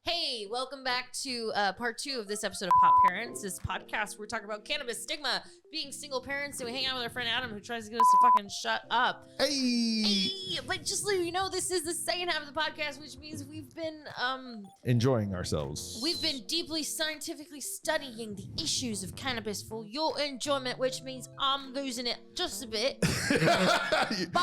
Hey, welcome back to part 2 of this episode of Pop Parents. This podcast, we're talking about cannabis, stigma, being single parents, and we hang out with our friend Adam, who tries to get us to fucking shut up. Hey! But just so you know, this is the second half of the podcast, which means we've been enjoying ourselves. We've been deeply scientifically studying the issues of cannabis for your enjoyment, which means I'm losing it just a bit. But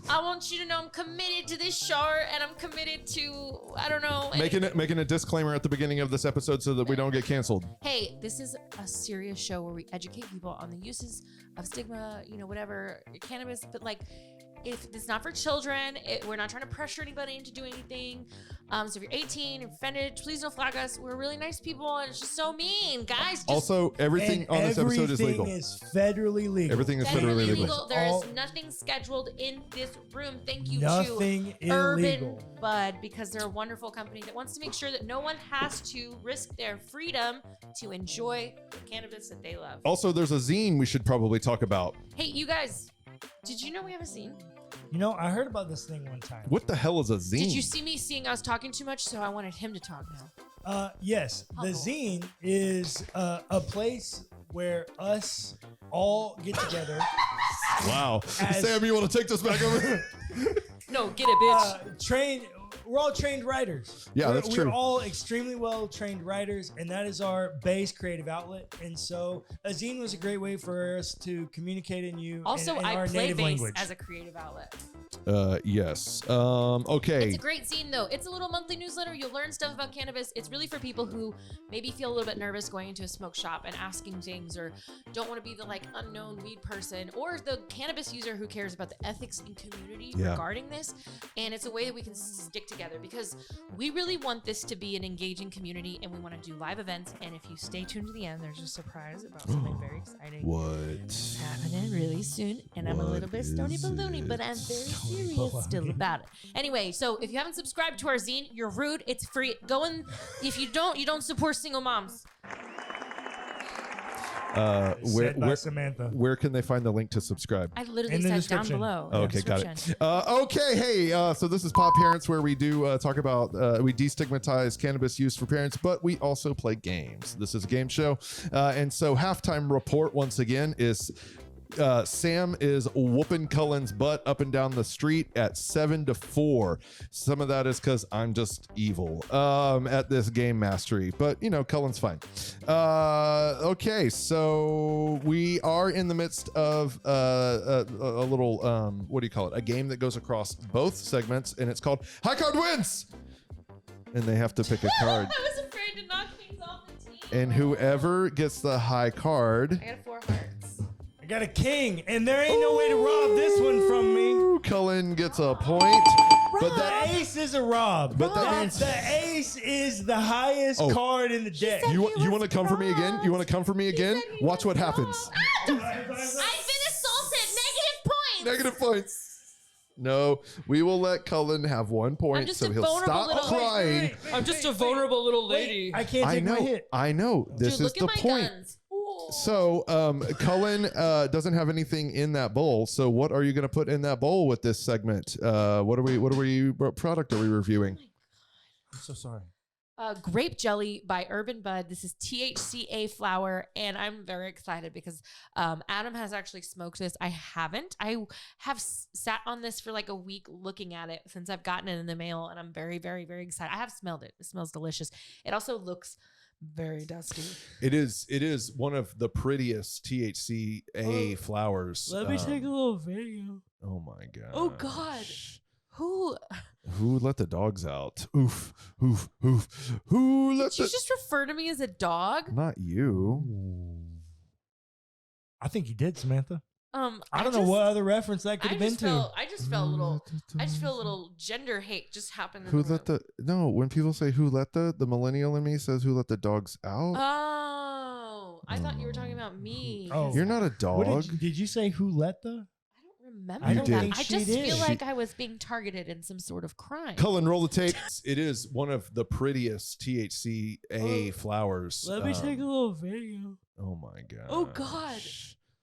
I want you to know I'm committed to this show, and I'm committed to, I don't know, making a disclaimer at the beginning of this episode so that we don't get canceled. Hey, this is a serious show where we educate people on the uses of stigma, whatever, cannabis, but like, if it's not for children, we're not trying to pressure anybody into doing anything. So if you're 18, you're offended, please don't flag us. We're really nice people, and it's just so mean, guys. Also, everything on this episode is legal. Everything is federally legal. Everything is federally legal. There's nothing scheduled in this room. Thank you Nothing to Urban illegal. Bud, because they're a wonderful company that wants to make sure that no one has to risk their freedom to enjoy the cannabis that they love. Also, there's a zine we should probably talk about. Hey, you guys, did you know we have a zine? I heard about this thing one time. What the hell is a zine? Did you see me seeing I was talking too much, so I wanted him to talk now? Yes. The zine is a place where us all get together. Wow. Sam, you want to take this back over? No, get it, bitch. We're all trained writers. Yeah, that's true. We're all extremely well trained writers, and that is our base creative outlet. And so a zine was a great way for us to communicate in Also, in I our play native bass language. as a creative outlet. Yes. Okay. It's a great zine, though. It's a little monthly newsletter. You'll learn stuff about cannabis. It's really for people who maybe feel a little bit nervous going into a smoke shop and asking things, or don't want to be the unknown weed person, or the cannabis user who cares about the ethics and community regarding this. And it's a way that we can stick together, because we really want this to be an engaging community, and we want to do live events. And if you stay tuned to the end, there's a surprise about something very exciting. What? Happening really soon. And I'm a little bit stony balloony, but I'm very serious still about it. Anyway, so if you haven't subscribed to our zine, you're rude. It's free. Go in. If you don't support single moms. Where Samantha. Where can they find the link to subscribe? I literally said down below. Okay, got it. Okay, hey, so this is Pop Parents, where we do talk about, we destigmatize cannabis use for parents, but we also play games. This is a game show. And so halftime report, once again, is Sam is whooping Cullen's butt up and down the street at 7-4. Some of that is because I'm just evil at this game mastery, but Cullen's fine. Okay, so we are in the midst of a little what do you call it? A game that goes across both segments, and it's called High Card Wins, and they have to pick a card. I was afraid to knock things off the team. And whoever gets the high card. I got 4 hearts. Got a king, and there ain't no way to rob this one from me. Cullen gets a point. But the ace is a rob. But the ace is the highest card in the deck. You want to come for me again? You want to come for me again? Watch what happens. I've been assaulted. Negative points. No, we will let Cullen have 1 point, so he'll stop crying. I'm just a vulnerable little lady. I can't take my hit. I know. This is the point. So, Cullen doesn't have anything in that bowl. So, what are you going to put in that bowl with this segment? What product are we reviewing? I'm so sorry. Grape jelly by Urban Bud. This is THCA flower, and I'm very excited because Adam has actually smoked this. I haven't. I have sat on this for like a week looking at it since I've gotten it in the mail, and I'm very, very, very excited. I have smelled it. It smells delicious. It also looks very dusty. It is one of the prettiest THCA flowers. Let me take a little video. Oh my god. Oh god. Who let the dogs out? Oof, oof, oof. Did you just refer to me as a dog? Not you. I think you did, Samantha. I don't know what other reference that could have been to. I just feel a little gender hate just happened. When people say who let the millennial in me says who let the dogs out. Oh, I thought you were talking about me. Oh, you're not a dog. Did you say who let the? I don't remember. I don't think I just feel like I was being targeted in some sort of crime. Cullen, roll the tape. It is one of the prettiest THCA flowers. Let me take a little video. Oh my god. Oh god.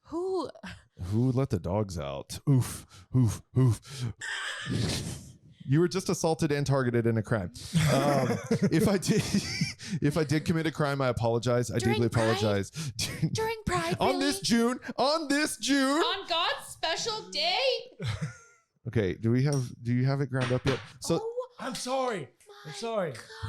Who let the dogs out? Oof, oof, oof. You were just assaulted and targeted in a crime. If I did commit a crime, I apologize. I deeply apologize. During Pride, on this June. on God's special day. Okay, do you have it ground up yet? So I'm sorry.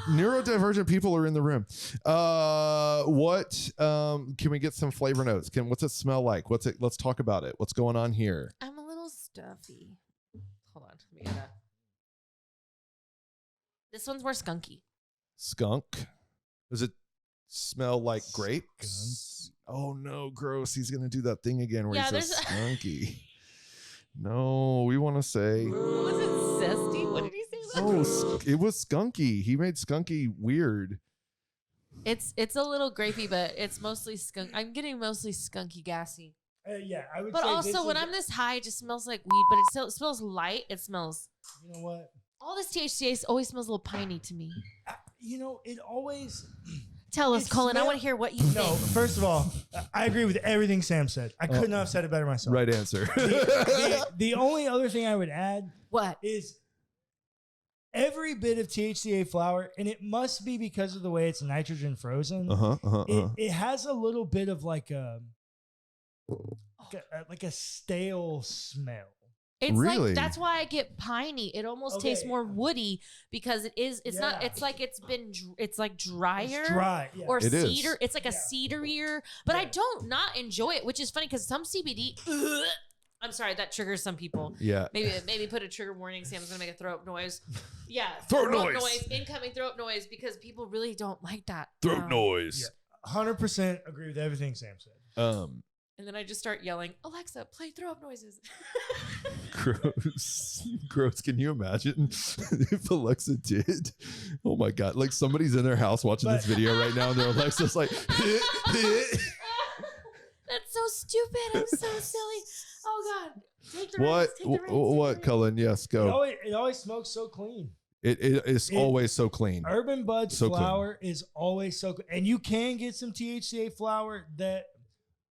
Neurodivergent people are in the room. What can we get some flavor notes? What's it smell like? Let's talk about it. What's going on here? I'm a little stuffy. Hold on. Let me get that. This one's more skunky. Skunk? Does it smell like grapes? Oh no, gross. He's gonna do that thing again where he says skunky. No, we want to say. Was it zesty? What did he say? Oh, it was skunky. He made skunky weird. It's a little grapey, but it's mostly skunk. I'm getting mostly skunky gassy. Yeah, I would. But say also, when I'm this high, it just smells like weed. But it still smells light. It smells. You know what? All this THCA always smells a little piney to me. It always. Tell us, Cullen. I want to hear what you think. No, first of all, I agree with everything Sam said. I could not have said it better myself. Right answer. The only other thing I would add is every bit of THCA flower, and it must be because of the way it's nitrogen frozen. It has a little bit of like a stale smell. It's really? like that's why I get piney. It almost tastes more woody because it's not. It's like it's like drier. It's dry, yeah. Or it cedar. Is. It's like a cedarier, but I don't not enjoy it, which is funny because some CBD. I'm sorry, that triggers some people. Yeah. Maybe put a trigger warning. Sam's gonna make a throat up noise. Yeah. Throat noise. Incoming throat noise because people really don't like that. Throat noise. Yeah. 100% agree with everything Sam said. And then I just start yelling, Alexa, play throw up noises. Gross. Can you imagine if Alexa did? Oh my God. Like somebody's in their house watching this video right now and their Alexa's like, That's so stupid. I'm so silly. Oh God. Take the reins, take the reins, what, Cullen? Yes, go. It always smokes so clean. It is always so clean. Urban Bud's flower is always so clean. And you can get some THCA flower that,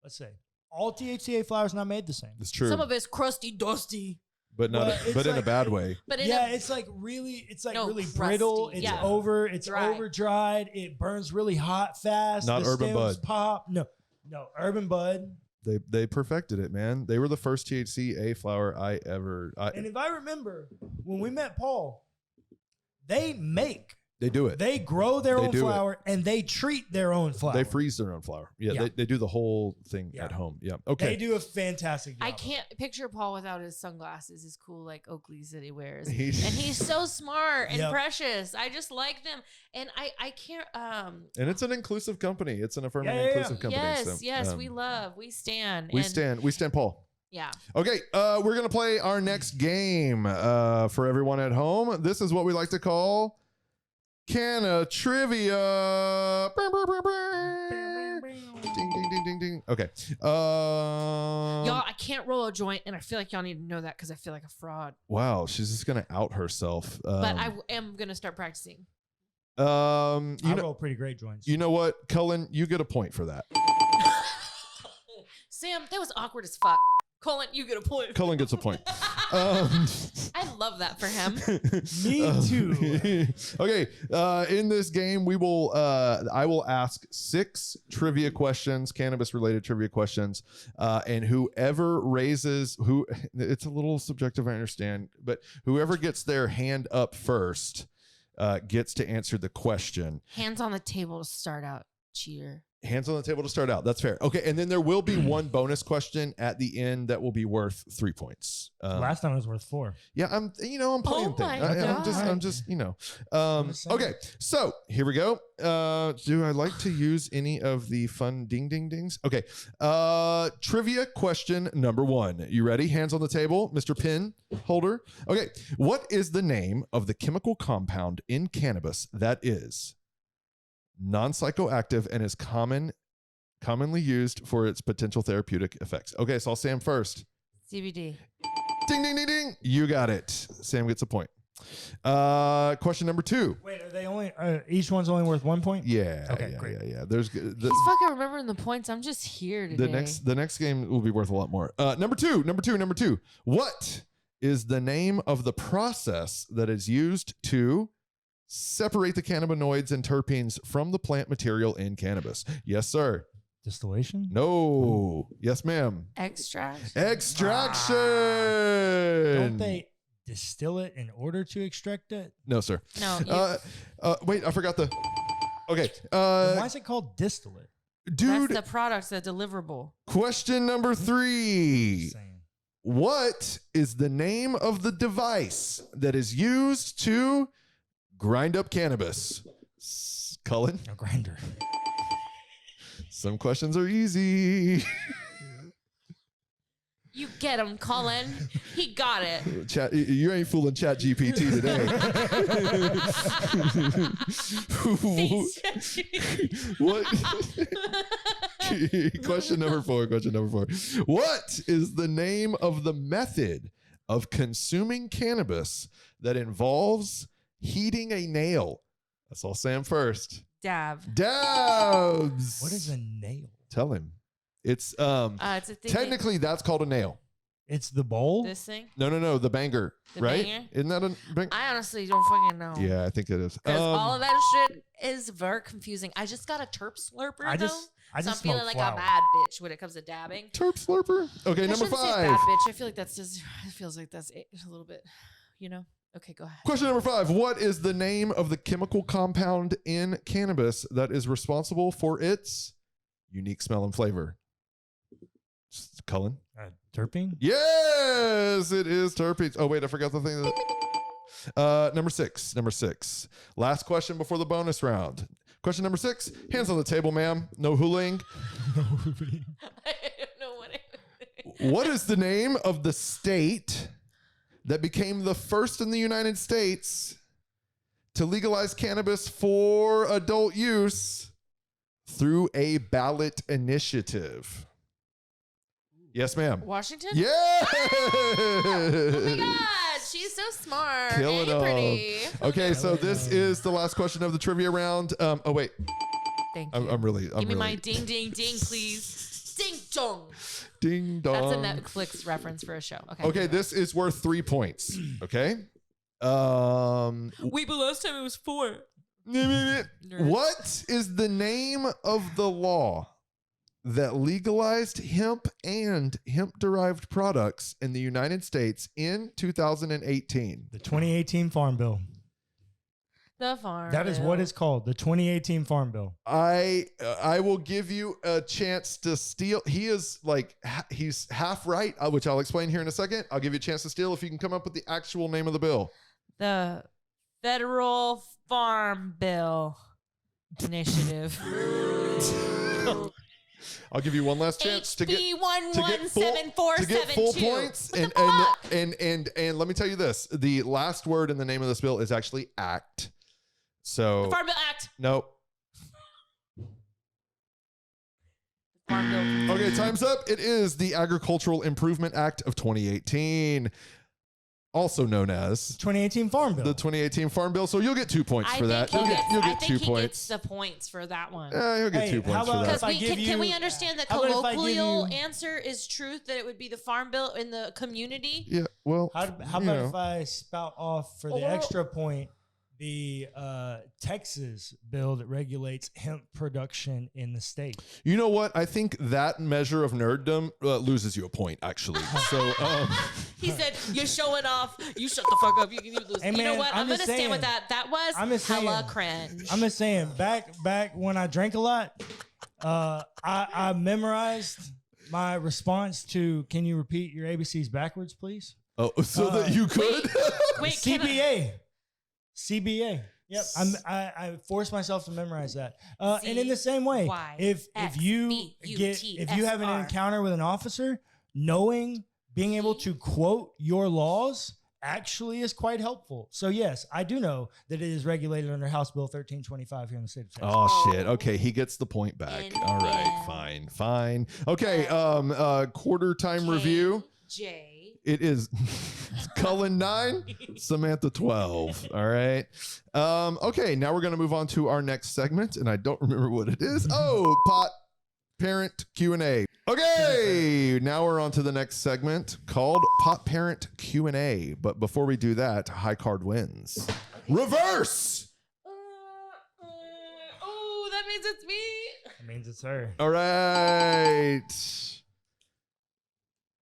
let's say, all THCA flour is not made the same. It's true. Some of it's crusty, dusty, but in a bad way. But it's like really, really brittle. It's over dried. It burns really hot, fast. Not Urban Bud. Pop. No, Urban Bud. They perfected it, man. They were the first THCA flower I ever. And if I remember, when we met Paul, they do it. They grow their own flower and they treat their own flower. They freeze their own flower. Yeah. They do the whole thing at home. Yeah. Okay. They do a fantastic job. I can't picture Paul without his sunglasses, his cool like Oakleys that he wears. And he's so smart and precious. I just like them. And I can't and it's an inclusive company. It's an affirming inclusive company. Yes, we stand. We stand Paul. Yeah. Okay, we're gonna play our next game for everyone at home. This is what we like to call Canna Trivia. Ding, ding, ding, ding, ding. Okay. Y'all, I can't roll a joint, and I feel like y'all need to know that because I feel like a fraud. Wow, she's just gonna out herself. But I am gonna start practicing. I roll pretty great joints. You know what, Cullen? You get a point for that. Sam, that was awkward as fuck. Cullen, you get a point. Cullen gets a point. I love that for him. Me too. Okay. In this game, I will ask 6 trivia questions, cannabis-related trivia questions, and whoever raises it's a little subjective, I understand, but whoever gets their hand up first gets to answer the question. Hands on the table to start out, cheater. Hands on the table to start out. That's fair. Okay, and then there will be one bonus question at the end that will be worth 3 points. Last time it was worth 4. Yeah, I'm playing things. I'm just okay, so here we go. Do I like to use any of the fun ding ding dings? Okay. Trivia question number 1. You ready? Hands on the table, Mr. Pin Holder. Okay. What is the name of the chemical compound in cannabis that is non-psychoactive and is commonly used for its potential therapeutic effects? Okay, so I'll Sam first. CBD. Ding, ding, ding, ding. You got it. Sam gets a point. Question number 2. Wait, are they only each one's only worth 1 point? Yeah. Okay, great. Yeah. He's fucking remembering the points. I'm just here today. The next game will be worth a lot more. Number two. What is the name of the process that is used to separate the cannabinoids and terpenes from the plant material in cannabis? Yes, sir. Distillation? No. Yes, ma'am. Extraction. Don't they distill it in order to extract it? No, sir. No. Wait, I forgot the. Okay. Why is it called distillate? Dude. That's the product, the deliverable. Question number 3. Same. What is the name of the device that is used to grind up cannabis? Cullen? A grinder. Some questions are easy. You get him, Cullen. He got it. Chat, you ain't fooling Chat GPT today. What? Question number 4. What is the name of the method of consuming cannabis that involves heating a nail? That's all Sam first. Dabs. What is a nail? Tell him. It's it's a thing. technically that's called a nail. It's the bowl? This thing? No, the banger, The right? banger? Isn't that a banger? I honestly don't fucking know. Yeah, I think it is. Because all of that shit is very confusing. I just got a terp slurper I though. just So I'm feeling like flower. a bad bitch when it comes to dabbing. Terp slurper. Okay, I number shouldn't say 5. bad bitch. I feel like that's just. It feels like that's a little bit. Okay, go ahead. Question number 5. What is the name of the chemical compound in cannabis that is responsible for its unique smell and flavor? Cullen? Terpene? Yes, it is terpenes. Oh, wait, I forgot the thing. Number 6. Last question before the bonus round. Question number 6. Hands on the table, ma'am. No hooling. I don't know what What is the name of the state that became the first in the United States to legalize cannabis for adult use through a ballot initiative? Yes, ma'am. Washington? Yeah. Oh my God, she's so smart. Kill it and all. pretty. Okay, so this is the last question of the trivia round. Oh wait, Thank you. I'm really. Give me my ding, ding, ding, please. Ding dong. Ding dong. That's a Netflix reference for a show. Okay. Okay, this is worth 3 points. Okay. Wait, but last time it was 4. What is the name of the law that legalized hemp and hemp-derived products in the United States in 2018? The 2018 Farm Bill. The farm. That is what it's called. The 2018 Farm Bill. I will give you a chance to steal. He is like, he's half right, which I'll explain here in a second. I'll give you a chance to steal if you can come up with the actual name of the bill. The Federal Farm Bill Initiative. I'll give you one last chance to get full points. And let me tell you this: the last word in the name of this bill is actually "act." So The Farm Bill Act. Nope. Farm Bill. Okay, time's up. It is the Agricultural Improvement Act of 2018, also known as 2018 Farm Bill. the 2018 Farm Bill. So you'll get 2 points for that. You'll get 2 He points. gets the points for that one. He'll get 2 points for that. Because I give can we you- understand that how about if I give colloquial you- answer is truth, that it would be the Farm Bill in the community? Yeah. Well, How about if I spout off for the Or- extra point the Texas bill that regulates hemp production in the state? you know what? I think that measure of nerddom loses you a point, actually. So, He said, "You're showing off. You shut the fuck up. You lose." Hey, you know man, what? I'm I'm gonna just stand with saying. that. That was I'm just hella saying. cringe. I'm just saying, back when I drank a lot, I memorized my response to, "Can you repeat your ABCs backwards, please?" so that you could. Wait, can I- CBA. Yep. I forced myself to memorize that. And in the same way, if you have an encounter with an officer, being able to quote your laws actually is quite helpful. So yes, I do know that it is regulated under House Bill 1325 here in the state of Texas. Oh shit. Okay, he gets the point back. All right, fine. Okay, quarter time review. J. It is Cullen 9, Samantha 12. All right. Okay, now we're going to move on to our next segment, and I don't remember what it is. Oh, pot Parent Q&A. Okay, now we're on to the next segment called Pop Parent Q&A. But before we do that, high card wins. Reverse! Oh, that means it's me. That means it's her. All right.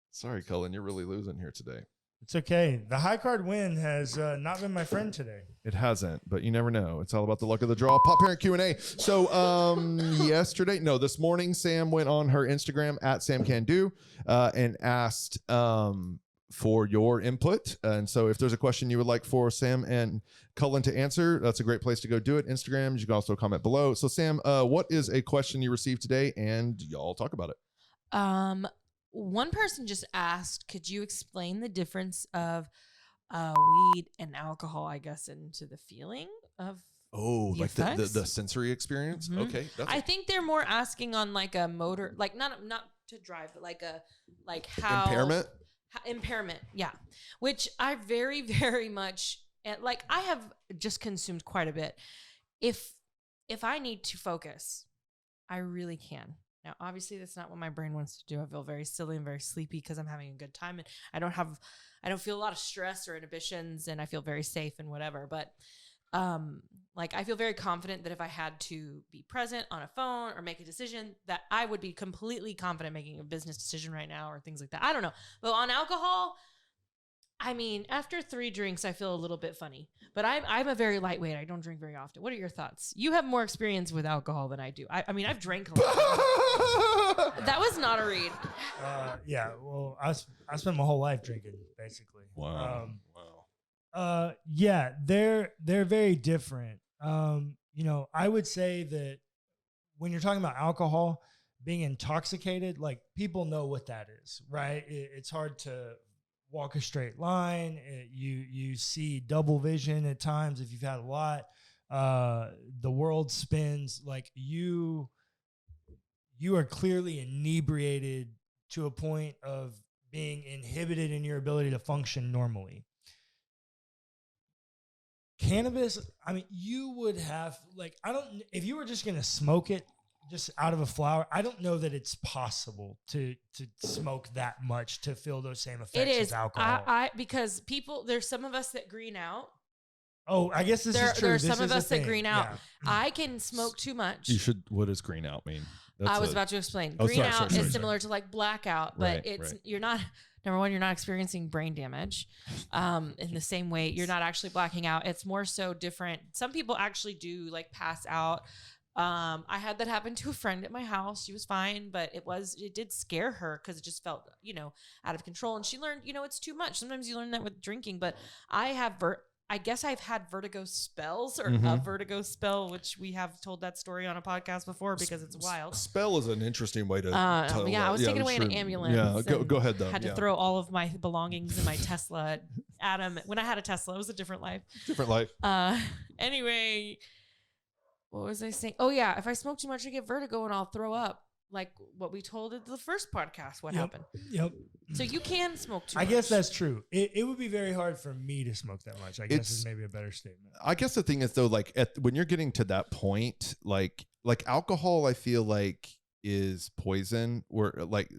Sorry, Cullen, you're really losing here today. It's okay. The high card win has not been my friend today. It hasn't, but you never know. It's all about the luck of the draw. Pop Parent Q&A. So this morning, Sam went on her Instagram at SamCanDo and asked for your input. And so if there's a question you would like for Sam and Cullen to answer, that's a great place to go do it. Instagram, you can also comment below. So Sam, what is a question you received today? And y'all talk about it. One person just asked, could you explain the difference of weed and alcohol, I guess, into the feeling of the sensory experience? Mm-hmm. Okay. I think they're more asking on like a motor, like not to drive, but how impairment. Yeah. Which I very, very much I have just consumed quite a bit. If I need to focus, I really can. Now, obviously, that's not what my brain wants to do. I feel very silly and very sleepy because I'm having a good time, and I don't feel a lot of stress or inhibitions, and I feel very safe and whatever. But I feel very confident that if I had to be present on a phone or make a decision, that I would be completely confident making a business decision right now or things like that. I don't know. But on alcohol, I mean, after 3 drinks, I feel a little bit funny. But I'm a very lightweight. I don't drink very often. What are your thoughts? You have more experience with alcohol than I do. I mean, I've drank a lot. That was not a read. Yeah. Well, I spent my whole life drinking, basically. Wow. Yeah, they're very different. I would say that when you're talking about alcohol, being intoxicated, like people know what that is, right? It's hard to walk a straight line. You see double vision at times if you've had a lot. The world spins. Like you are clearly inebriated to a point of being inhibited in your ability to function normally. Cannabis, I mean, you would have if you were just going to smoke it just out of a flower, I don't know that it's possible to smoke that much to feel those same effects as alcohol. Because there's some of us that green out. Oh, I guess this is true. There's some of us that green out. Yeah. I can smoke too much. What does green out mean? I was about to explain. Green out is similar to like blackout, but you're not, number one, you're not experiencing brain damage in the same way. You're not actually blacking out. It's more so different. Some people actually do like pass out. I had that happen to a friend at my house. She was fine, but it did scare her because it just felt, out of control. And she learned, it's too much. Sometimes you learn that with drinking, but I guess I've had vertigo spells or a vertigo spell, which we have told that story on a podcast before because it's wild. Spell is an interesting way to tell. Yeah, I was taken away in an ambulance. Yeah, go ahead though. Had to throw all of my belongings in my Tesla. Adam, when I had a Tesla, it was a different life. Different life. Anyway, what was I saying? Oh yeah, if I smoke too much, I get vertigo and I'll throw up. Like what we told at the first podcast, what happened. Yep. So you can smoke too much. I guess that's true. It would be very hard for me to smoke that much. I guess is maybe a better statement. I guess the thing is though, like when you're getting to that point, like alcohol, I feel like is poison or like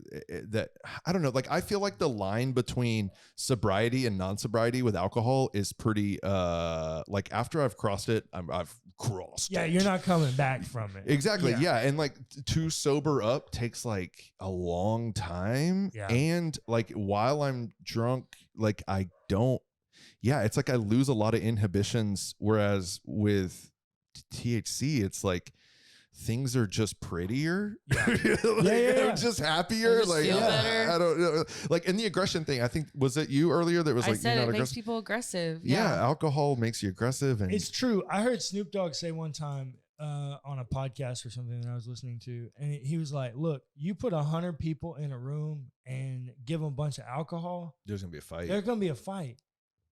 that. I don't know. Like I feel like the line between sobriety and non-sobriety with alcohol is pretty like after I've crossed it, I've crossed. Yeah, you're not coming back from it. Exactly. Yeah. And like to sober up takes like a long time. Yeah. And like while I'm drunk, like I don't, it's like I lose a lot of inhibitions. Whereas with THC, it's like things are just prettier. Yeah. I'm just happier. Just feel better. I don't know. Like, and the aggression thing, I think, was it you earlier that was I like, said you're it not makes aggressive? people aggressive. Yeah. Alcohol makes you aggressive. And it's true. I heard Snoop Dogg say one time on a podcast or something that I was listening to, and he was like, look, you put 100 people in a room and give them a bunch of alcohol, there's going to be a fight. There's going to be a fight.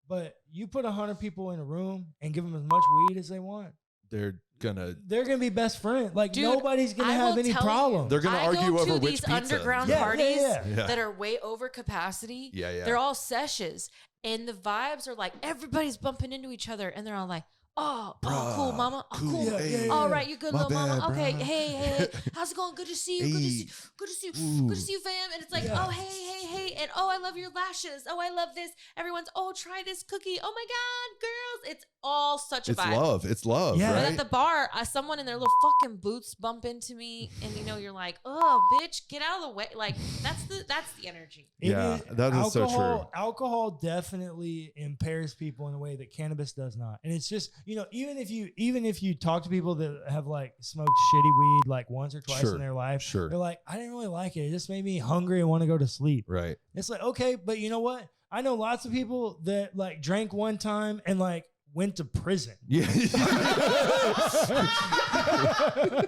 But you put 100 people in a room and give them as much weed as they want, they're gonna be best friends. Like, dude, nobody's gonna have any problem. They're gonna argue over which pizza. Underground parties that are way over capacity. Yeah. They're all sessions, and the vibes are like everybody's bumping into each other, and they're all like, Oh, cool, mama. Oh, cool. cool. Yeah, yeah, All right, you're good, My little mama. bad, Okay, bruh. hey. How's it going? Good to see you. Hey. Good to see you. Ooh. Good to see you, fam. And it's like, Yes. oh, hey. And oh, I love your lashes. Oh, I love this. Everyone's, oh, try this cookie. Oh my God, girls. It's all such a It's vibe. It's love, Yeah. But right? at the bar, someone in their little fucking boots bump into me, and you're like, oh, bitch, get out of the way. Like that's the energy. Yeah, that is so true. Alcohol definitely impairs people in a way that cannabis does not. And it's just, even if you talk to people that have like smoked shitty weed like once or twice in their life, they're like, I didn't really like it. It just made me hungry and want to go to sleep. Right. It's like, okay, but you know what? I know lots of people that like drank one time and like went to prison. Yeah.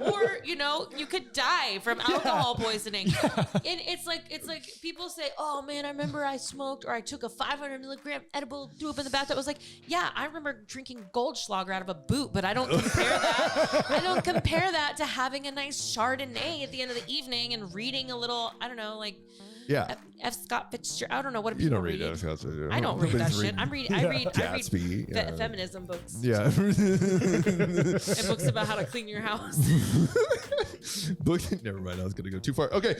Or you could die from alcohol poisoning. And it's like people say, oh man, I remember I smoked or I took a 500 milligram edible, threw up in the bathtub. I was like, yeah, I remember drinking Goldschlager out of a boot, but I don't compare that. I don't compare that to having a nice Chardonnay at the end of the evening and reading a little, I don't know, like Yeah. F. Scott Fitzgerald. I don't know what You people don't read read. that. I don't read that shit. I read Gatsby. Yeah. feminism books. Yeah. And books about how to clean your house. Never mind. I was going to go too far. Okay.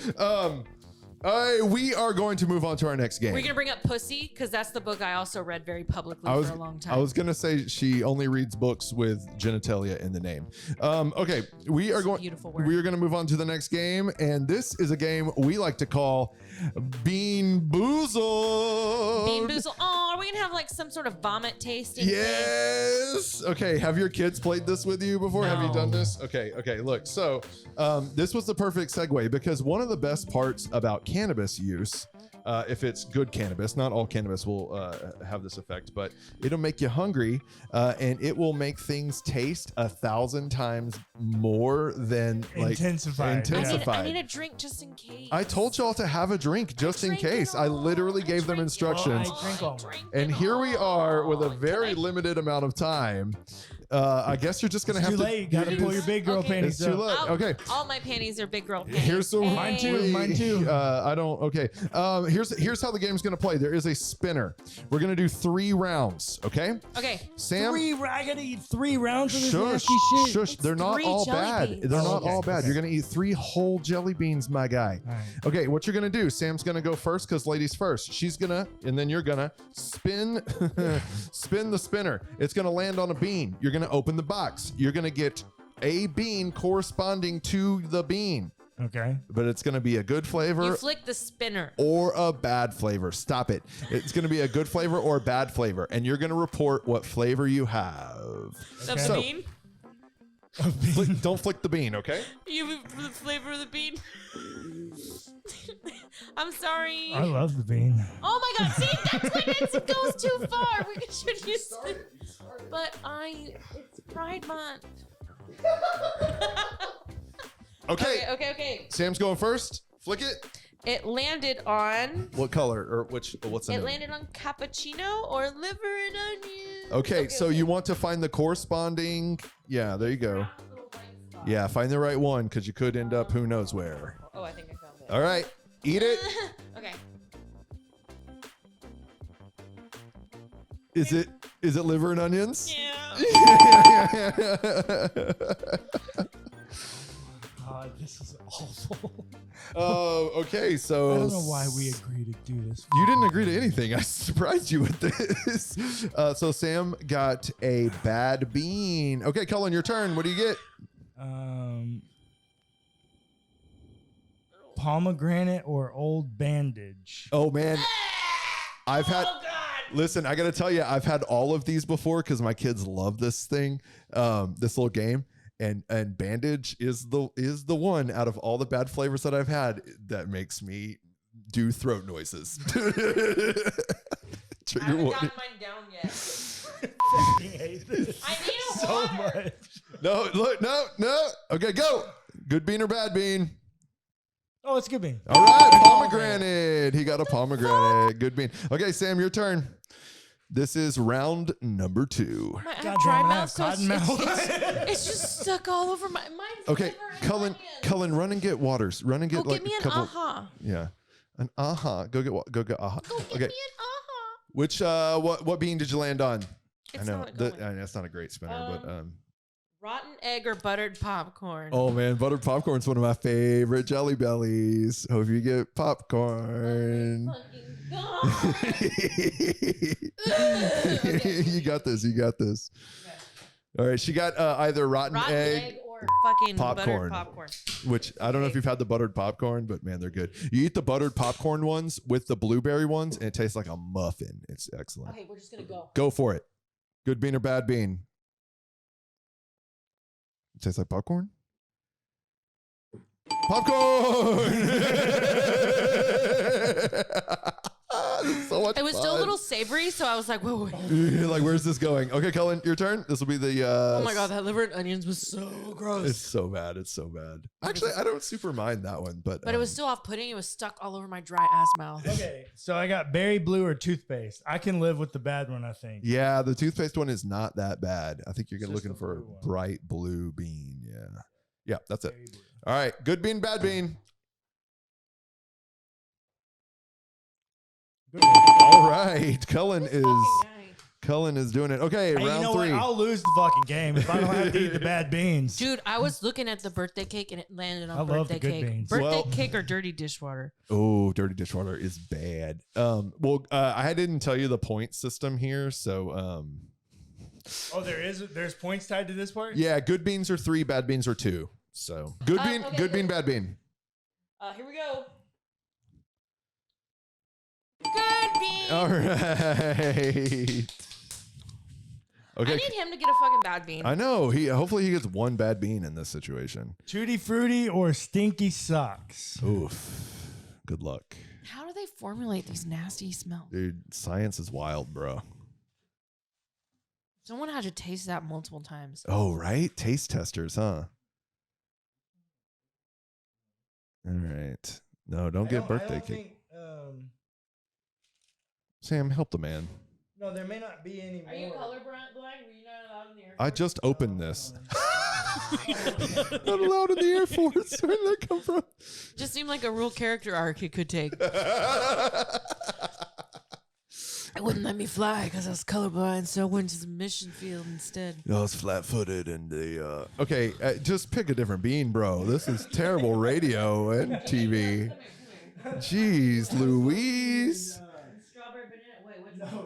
We are going to move on to our next game. We're going to bring up Pussy because that's the book I also read very publicly for a long time. I was going to say she only reads books with genitalia in the name. Okay. We are going to move on to the next game. And this is a game we like to call Bean Boozled. Bean Boozled. Oh, are we going to have like some sort of vomit tasting thing? Yes. Okay. Have your kids played this with you before? No. Have you done this? Okay. Look, so this was the perfect segue because one of the best parts about cannabis use, if it's good cannabis, not all cannabis will have this effect, but it'll make you hungry and it will make things taste 1,000 times more than intensified. I need a drink just in case. I told y'all to have a drink just in case. I literally gave them instructions. And here we are with a very limited amount of time. I guess you're just gonna have to. Too late. You gotta pull your big girl panties. It's too late. Okay. All my panties are big girl panties. Here's the Mine too. I don't. Okay. Here's how the game's gonna play. There is a spinner. We're gonna do 3 rounds. Okay. Okay. Sam. I gotta eat 3 rounds of this Shush. nasty shit. Shush. They're not 3 all jelly bad. beans. They're not Okay, all bad. okay. You're gonna eat 3 whole jelly beans, my guy. All right. Okay. What you're gonna do? Sam's gonna go first because ladies first. She's gonna, and then you're gonna spin, spin the spinner. It's gonna land on a bean. You're gonna open the box. You're going to get a bean corresponding to the bean. Okay. But it's going to be a good flavor. You flick the spinner. Or a bad flavor. Stop it. It's going to be a good flavor or a bad flavor. And you're going to report what flavor you have. Of the bean? Don't flick the bean, okay? You the flavor of the bean. I'm sorry. I love the bean. Oh my God! See, that's when it goes too far. We should use it. But it's Pride Month. Okay. Sam's going first. Flick it. It landed on. What color or what's the name? It landed on cappuccino or liver and onions. Okay, so you want to find the corresponding. Yeah, there you go. Yeah, find the right one because you could end up who knows where. Oh, I think I found it. All right, eat it. Okay. Is it liver and onions? Yeah. God, this is awful. Oh, okay. So I don't know why we agreed to do this. you didn't agree to anything. I surprised you with this. So Sam got a bad bean. Okay, Cullen, your turn. What do you get? Pomegranate or old bandage. Oh man, I've had. Oh God. Listen, I got to tell you, I've had all of these before because my kids love this thing, this little game. And bandage is the one out of all the bad flavors that I've had that makes me do throat noises. I haven't gotten mine down yet. I hate this I need a so water. much. No, look, no. Okay, go. Good bean or bad bean? Oh, it's a good bean. All right, pomegranate. He got a pomegranate. Good bean. Okay, Sam, your turn. This is round number 2. I have God dry damn it, I mouth, have so cotton it's just stuck all over my. Mine's Okay, liver and onions. Cullen, run and get waters. Run and get Go like get me a an couple. aha. Yeah, an aha. Go get aha. Go get Okay, me an aha. which what bean did you land on? It's I know. not going. That's not a great spinner, but rotten egg or buttered popcorn. oh man, buttered popcorn's one of my favorite Jelly Bellies. Hope you get popcorn. Okay. You got this. You got this. Okay. All right, she got either rotten egg or fucking popcorn. buttered popcorn. Which I don't know if you've had the buttered popcorn, but man, they're good. You eat the buttered popcorn ones with the blueberry ones, and it tastes like a muffin. It's excellent. Okay, we're just gonna go. Go for it. Good bean or bad bean? It tastes like popcorn? Popcorn! So much It was fun. still a little savory, so I was like, whoa. Like, where's this going? Okay, Cullen, your turn. This will be the... Oh my God, that liver and onions was so gross. It's so bad. It's so bad. Actually, I don't super mind that one, but... But it was still off-putting. It was stuck all over my dry ass mouth. Okay, so I got berry blue or toothpaste. I can live with the bad one, I think. Yeah, the toothpaste one is not that bad. I think you're It's looking just for a the blue one. bright blue bean. Yeah. Yeah, that's it. Berry blue. All right. Good bean, bad bean. Good one. All right. Cullen is doing it. Okay, Hey, round you know three. what? I'll lose the fucking game if I don't have to eat the bad beans. Dude, I was looking at the birthday cake and it landed on I love birthday the good cake. beans. Birthday Well- cake or dirty dishwater? Oh, dirty dishwater is bad. I didn't tell you the point system here, so Oh, there's points tied to this part? yeah, good beans are 3, bad beans are 2. So good bean, okay, good bean, good. bad bean. Here we go. Good bean. All right. Okay. I need him to get a fucking bad bean. I know. Hopefully he gets one bad bean in this situation. Tutti Frutti or Stinky Socks? Oof. Good luck. How do they formulate these nasty smells? Dude, science is wild, bro. Someone had to taste that multiple times. Oh, right? Taste testers, huh? All right. No, don't get birthday cake. Sam, help the man. No, there may not be any more. Are you colorblind? Were you not allowed in the air? I just opened this. Not allowed in the Air Force. Where did that come from? Just seemed like a real character arc it could take. I wouldn't let me fly because I was colorblind, so I went to the mission field instead. I was flat-footed and the okay, just pick a different bean, bro. This is terrible radio and TV. Jeez, Louise. Strawberry banana. Wait, which No.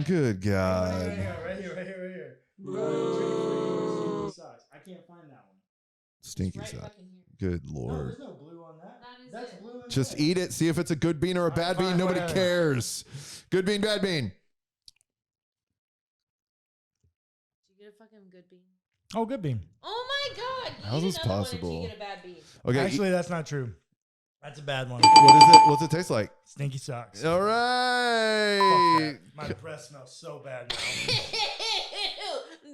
Good God. Right here. Stinky Socks. I can't find that one. Stinky right sock. fucking here. Good No, Lord. there's no blue on that. That is That's it. blue. Just eat it. See if it's a good bean or a bad bean. fine, Nobody whatever. cares. Good bean, bad bean. Did you get a fucking good bean? Oh, good bean. Oh my God! You How's eat this another one possible? and you get a bad bean. Okay. Actually, that's not true. That's a bad one. What is it? What's it taste like? Stinky Socks. All Fuck right. that. My breath smells so bad now.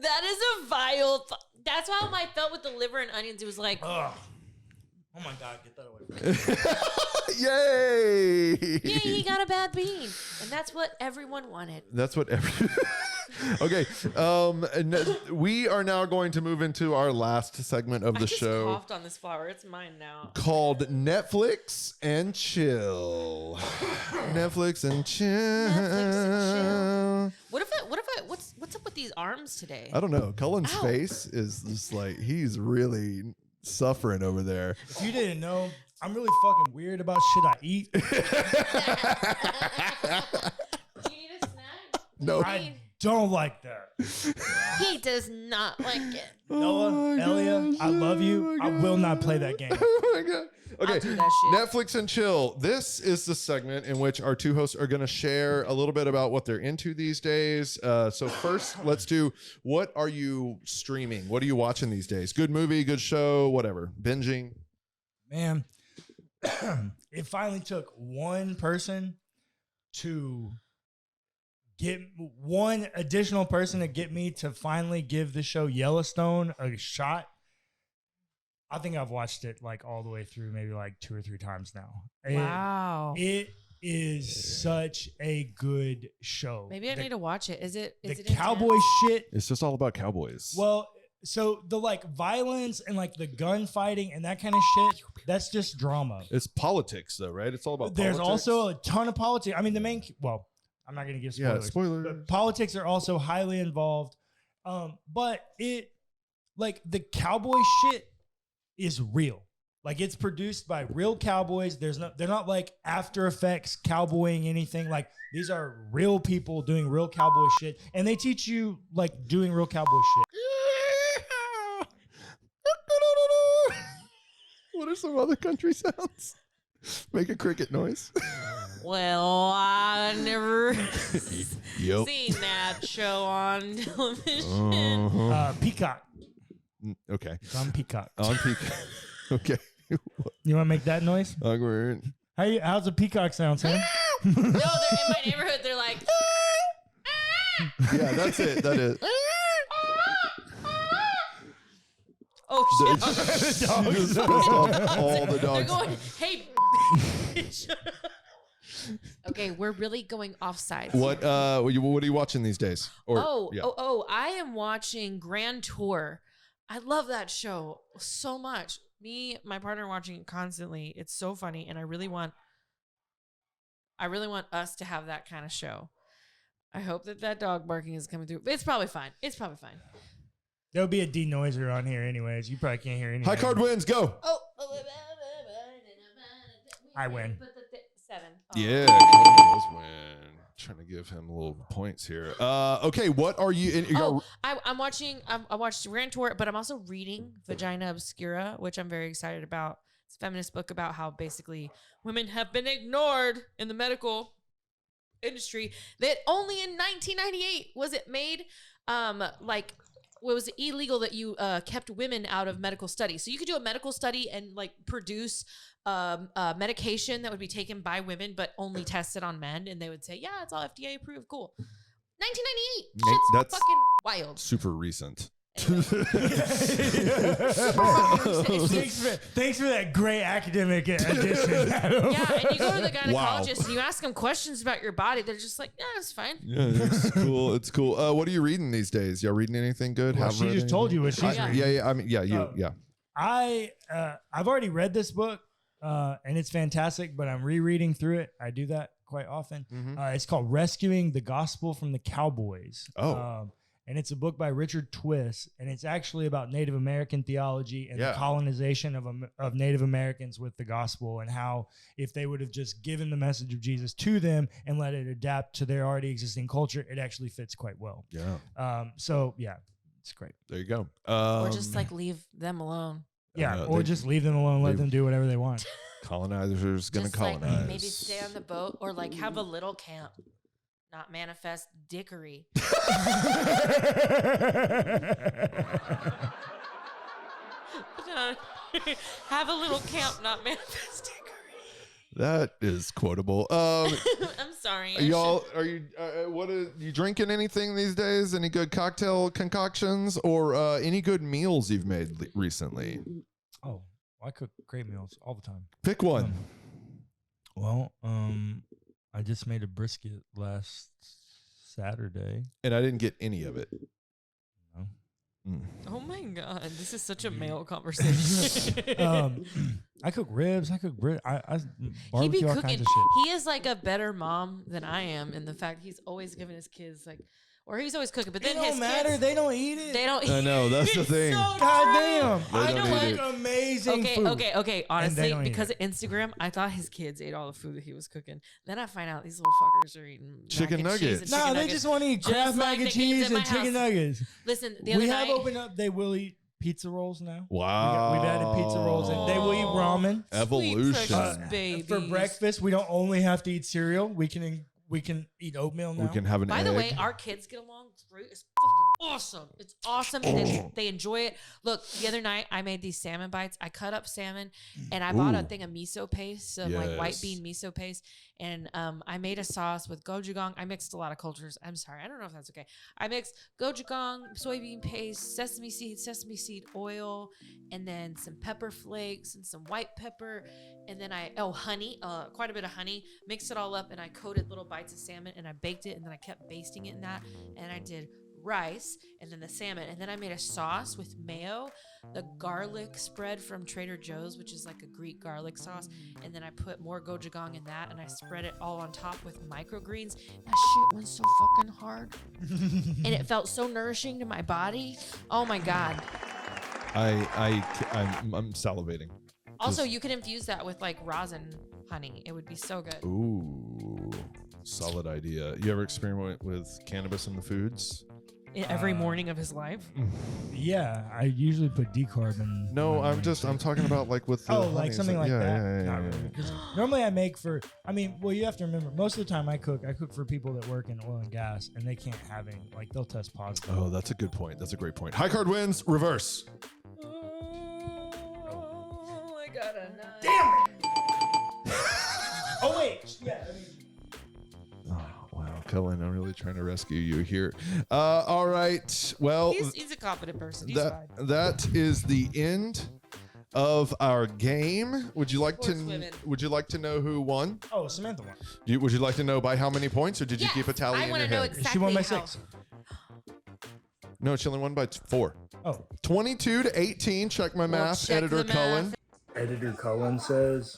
That is a vile. That's how I felt with the liver and onions. It was like, Ugh. Oh my God, get that away from me. Yay! yeah, he got a bad bean, and that's what everyone wanted. That's what every. Okay. We are now going to move into our last segment of I the just show coughed on this flower. It's mine now. called Netflix and Chill. Netflix and Chill. What's up with these arms today? I don't know. Cullen's Ow. face is just like he's really suffering over there. If you didn't know, I'm really fucking weird about shit I eat. Do you need a snack? No. I don't like that. He does not like it. Noah, Elia, I love you. I will not play that game. Oh my God. Okay, I'll do that shit. Netflix and Chill. This is the segment in which our two hosts are going to share a little bit about what they're into these days. So first, let's do, what are you streaming? What are you watching these days? Good movie, good show, whatever. Binging. Man, it finally took one person to get one additional person to get me to finally give the show Yellowstone a shot. I think I've watched it like all the way through, maybe like 2 or 3 times now. Wow. It is such a good show. Maybe I need to watch it. Is it the intense? cowboy shit. It's just all about cowboys. Well, so the like violence and like the gunfighting and that kind of shit, that's just drama. It's politics though, right? It's all about There's politics. also a ton of politics. I mean, the I'm not going to give spoilers. Yeah, spoilers. But politics are also highly involved. But the cowboy shit is real. Like, it's produced by real cowboys. They're not like After Effects cowboying anything. Like, these are real people doing real cowboy shit, and they teach you like doing real cowboy shit. What are some other country sounds? Make a cricket noise. Well, I never seen that show on television. Peacock. Okay. It's on Peacock. On Peacock. Okay. You want to make that noise? Awkward. How's a peacock sound, Sam? No, they're in my neighborhood. They're like, Yeah, that's it. That is. oh shit! The dogs just pissed off all the They're dogs. going, hey. Okay, we're really going offside. What are you watching these days? I am watching Grand Tour. I love that show so much. Me, my partner, watching it constantly. It's so funny, and I really want us to have that kind of show. I hope that dog barking is coming through. It's probably fine. There'll be a denoiser on here anyways. You probably can't hear anything. High card wins. Go. I win. 7. Oh. Yeah, Cody does win. Trying to give him little points here. Okay, what are you? I'm watching. I watched Grand Tour, but I'm also reading Vagina Obscura, which I'm very excited about. It's a feminist book about how basically women have been ignored in the medical industry. That only in 1998 was it made. It was illegal that you kept women out of medical studies. So you could do a medical study and like produce medication that would be taken by women, but only tested on men. And they would say, yeah, it's all FDA approved. Cool. 1998. Shit's That's fucking wild. super recent. Thanks for that great academic addition, Adam. Yeah, and you go to the gynecologist and you ask them questions about your body. They're just like, yeah, it's fine. Yeah, it's cool. It's cool. What are you reading these days? Y'all reading anything good? Well, she just told you what she's reading. Yeah. I mean, yeah, you. Yeah. I've already read this book, and it's fantastic. But I'm rereading through it. I do that quite often. Mm-hmm. It's called "Rescuing the Gospel from the Cowboys." And it's a book by Richard Twiss, and it's actually about Native American theology and the colonization of Native Americans with the gospel, and how if they would have just given the message of Jesus to them and let it adapt to their already existing culture, it actually fits quite well. Yeah. So yeah, it's great. There you go. Or just like leave them alone. Yeah, or just leave them alone, let them do whatever they want. Colonizers gonna just colonize. Like maybe stay on the boat or like have a little camp. Not manifest dickery. Have a little camp, not manifest dickery. That is quotable. I'm sorry. Y'all, are you? What are you drinking? Anything these days? Any good cocktail concoctions or any good meals you've made recently? Oh, I cook great meals all the time. Pick one. I just made a brisket last Saturday. And I didn't get any of it. No. Oh my God, this is such a male conversation. I cook ribs. I cook I he be barbecue all cooking. kinds of shit. He is like a better mom than I am in the fact he's always giving his kids like, or he's always cooking. But then It don't his matter. kids, They don't eat it. they don't. I know, that's the It's thing. So God true. damn. I know what. Amazing food. Okay. Honestly, don't eat because it. of Instagram, I thought his kids ate all the food that he was cooking. Then I find out these little fuckers are eating Chicken mac and cheese nuggets. and No, chicken they nuggets. just want to eat Just Kraft like mac the and kids cheese in my and chicken house. nuggets. Listen, the other We night, have opened up. They will eat pizza rolls now. Wow. We've added pizza rolls and they will eat ramen. Evolution. Sweet precious babies. For breakfast, we don't only have to eat cereal. We can eat oatmeal now. We can have an By egg. the way, our kids get along great. It's fucking awesome. It's awesome. They enjoy it. Look, the other night I made these salmon bites. I cut up salmon and I bought a thing of miso paste, some like white bean miso paste. And I made a sauce with gochujang. I mixed a lot of cultures. I'm sorry. I don't know if that's okay. I mixed gochujang, soybean paste, sesame seed oil, and then some pepper flakes and some white pepper. And then honey, quite a bit of honey. Mixed it all up and I coated little bites of salmon and I baked it and then I kept basting it in that. And I did rice, and then the salmon. And then I made a sauce with mayo, the garlic spread from Trader Joe's, which is like a Greek garlic sauce. And then I put more gochujang in that, and I spread it all on top with microgreens. That shit went so fucking hard. And it felt so nourishing to my body. Oh my God. I'm salivating. Also, you can infuse that with like rosin honey. It would be so good. Ooh, solid idea. You ever experiment with cannabis in the foods? Every morning of his life? Yeah, I usually put decarb in. No, I'm talking about like with the honey, like something like that. Yeah. Not really. 'Cause normally I make you have to remember, most of the time I cook for people that work in oil and gas, and they can't have any, like they'll test positive. Oh, that's a good point. That's a great point. High card wins, reverse. Oh, I got a 9. Damn it! Oh wait, yeah. Oh, wow, Cullen, I'm really trying to rescue you here. All right. Well, he's a competent person. He's fine. That is the end of our game. Would you like to know who won? Oh, Samantha won. Would you like to know by how many points, or did you keep a tally in your head? Exactly she won by 6. No, she only won by 4. Oh. 22-18. Check my math. Editor Cullen. Editor Cullen says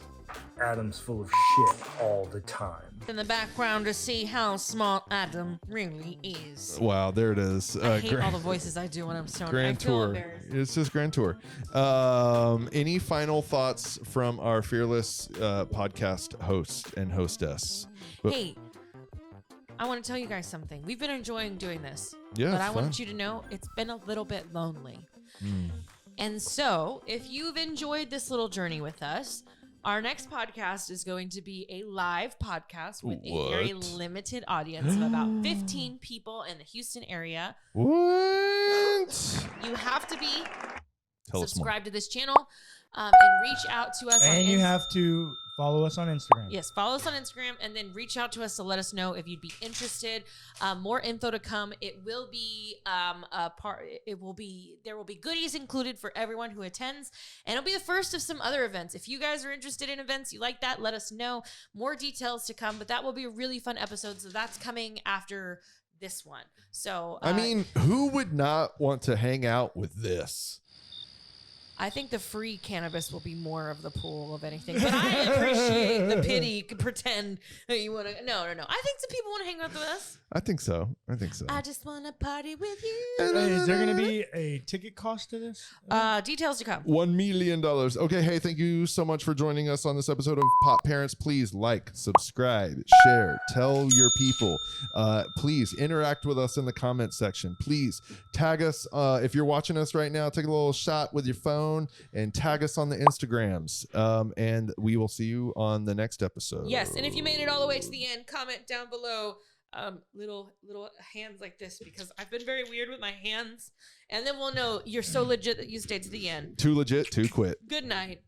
Adam's full of shit all the time. In the background to see how smart Adam really is. Wow, there it is. I hate all the voices I do when I'm stoned. Grand Tour. It's just Grand Tour. Any final thoughts from our fearless podcast host and hostess? Hey, I want to tell you guys something. We've been enjoying doing this. Yeah, but I fun. want you to know it's been a little bit lonely. And so, if you've enjoyed this little journey with us, our next podcast is going to be a live podcast with a very limited audience of about 15 people in the Houston area. What? You have to be subscribed to this channel and reach out to us. And you have to follow us on Instagram. Yes, follow us on Instagram, and then reach out to us to let us know if you'd be interested. More info to come. It will be there will be goodies included for everyone who attends, and it'll be the first of some other events. If you guys are interested in events, you like that, let us know. More details to come, but that will be a really fun episode. So that's coming after this one. So I mean, who would not want to hang out with this? I think the free cannabis will be more of the pool of anything. But I appreciate the pity. Pretend that you want to. No. I think some people want to hang out with us. I think so. I just want to party with you. Is there going to be a ticket cost to this? Details to come. $1 million. Okay, hey, thank you so much for joining us on this episode of Pop Parents. Please like, subscribe, share, tell your people. Please interact with us in the comment section. Please tag us. If you're watching us right now, take a little shot with your phone and tag us on the Instagrams. And we will see you on the next episode. Yes, and if you made it all the way to the end, comment down below. Little hands like this, because I've been very weird with my hands, and then we'll know you're so legit that you stayed to the end. Too legit, too quit. Good night.